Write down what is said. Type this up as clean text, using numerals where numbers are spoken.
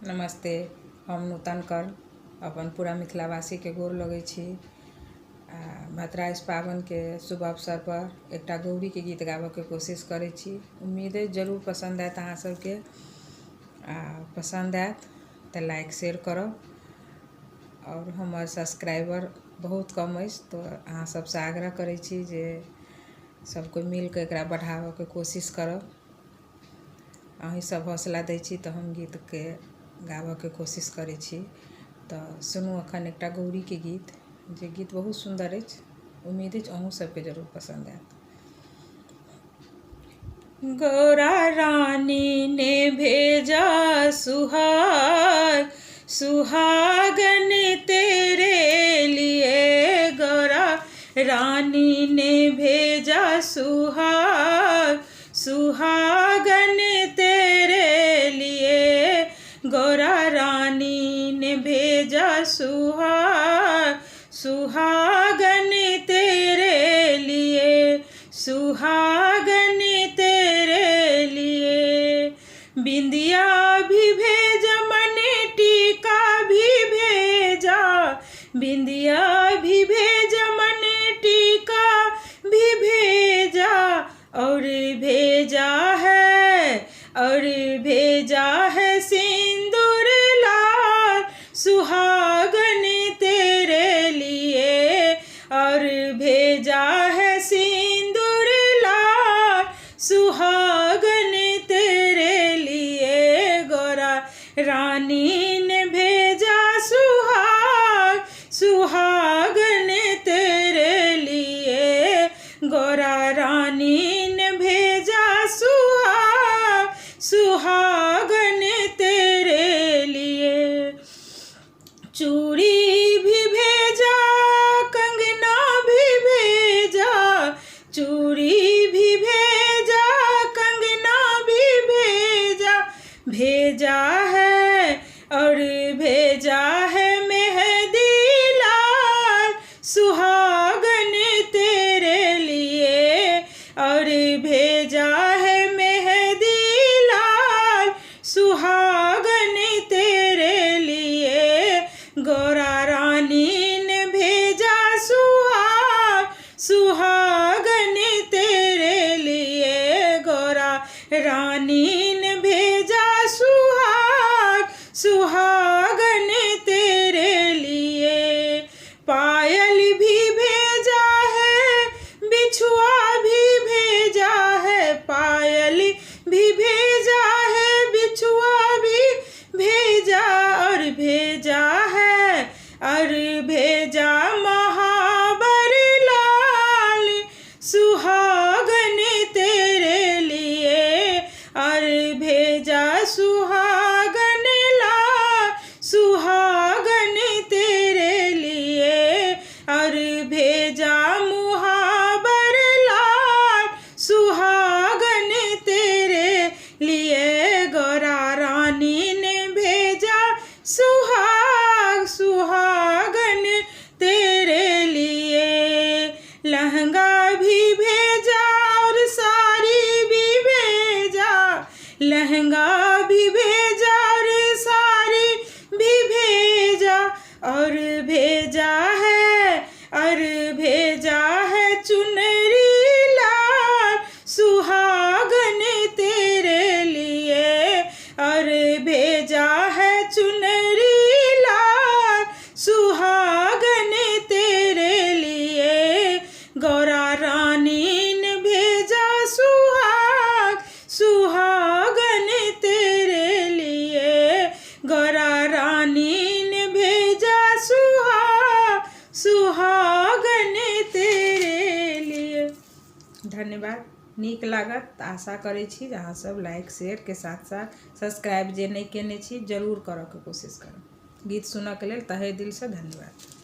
नमस्ते। हम नूतन कर अपन पूरा मिथिलावासी के गोर लगै छी। भद्राइश पावन के शुभ अवसर पर एकटा गौरी के गीत गाबऽ के कोशिश करै छी। उम्मीद है जरूर पसंद आयत अहाँ सबके। पसंद आयत तो लाइक शेयर करब। और हमर सब्सक्राइबर बहुत कम अछि तो अहाँ सबसे आग्रह करै छी जे सब कोई मिल के एकरा बढ़ाबऽ के कोशिश करब। अहीं सब हौसला दै छी तो हम गीत के गाबऽ के कोशिश करै छी। तो सुनू अखन एकटा गौरी के गीत, जे गीत बहुत सुंदर अछि। उम्मीद अछि अहूँ सबके जरूर पसंद आयत। गौरा रानी ने भेजा सुहाग, सुहागन तेरे लिए। गौरा रानी ने भेजा सुहाग, सुहागन तेरे लिए। गौरा रानी ने भेजा सुहाग, सुहागन तेरे लिए, सुहागन तेरे लिए। बिंदिया भी भेजा, मन टीका भी भेजा, बिंदिया भी भेजा, मन टीका भी भेजा। और भेजा है, और भेजा है सिंदूर लाल, सुहागन तेरे लिए। और भेजा है सिंदूर लाल, सुहागन तेरे लिए। गौरा रानी ने भेजा सुहाग, सुहागन तेरे लिए। गौरा रानी ने भेजा सुहाग, सुहागन तेरे लिए। चूड़ी भी भेजा, कंगना भी भेजा, चूड़ी भी भेजा, कंगना भी भेजा। भेजा है, और भेजा है मेहंदी लाल, सुहागन तेरे लिए। और भेजा है मेहंदी लाल, सुहागन तेरे लिए। गौरा रानी ने भेजा सुहाग, सुहागन तेरे लिए। गौरा रानी ने भेजा सुहाग, सुहागन तेरे लिए। पायल भी भेजा है, बिछुआ भी भेजा है, पायल भी भेजा है, बिछुआ भी भेजा। और भेजा है, और भेजा महावर लाल, सुहागन तेरे लिए। और भेजा सुहागन लाल, सुहागन तेरे लिए। और भेजा मुहावर लाल, सुहागन तेरे लिए। गौरा रानी ने भेजा सुहाग, सुहागन तेरे लिए। लहंगा भी भेजा, और साड़ी भी भेजा, लहंगा भी भेजा, और साड़ी भी भेजा। और भेजा है, और भेजा है चुनरी लाल, सुहागन तेरे लिए। और भेजा है चुनरी लाल, सुहागन तेरे लिए। गौरा रानी ने भेजा सुहाग, सुहागन तेरे लिए। गौरा रानी ने भेजा सुहाग, सुहागन तेरे लिए। धन्यवाद। नीक लागत आशा करै छी जे अहाँ सब लाइक शेयर के साथ साथ सब्सक्राइब जे नहीं केने छी जरूर करऽ के कोशिश करब। गीत सुनऽ के लेल तहे दिल से धन्यवाद।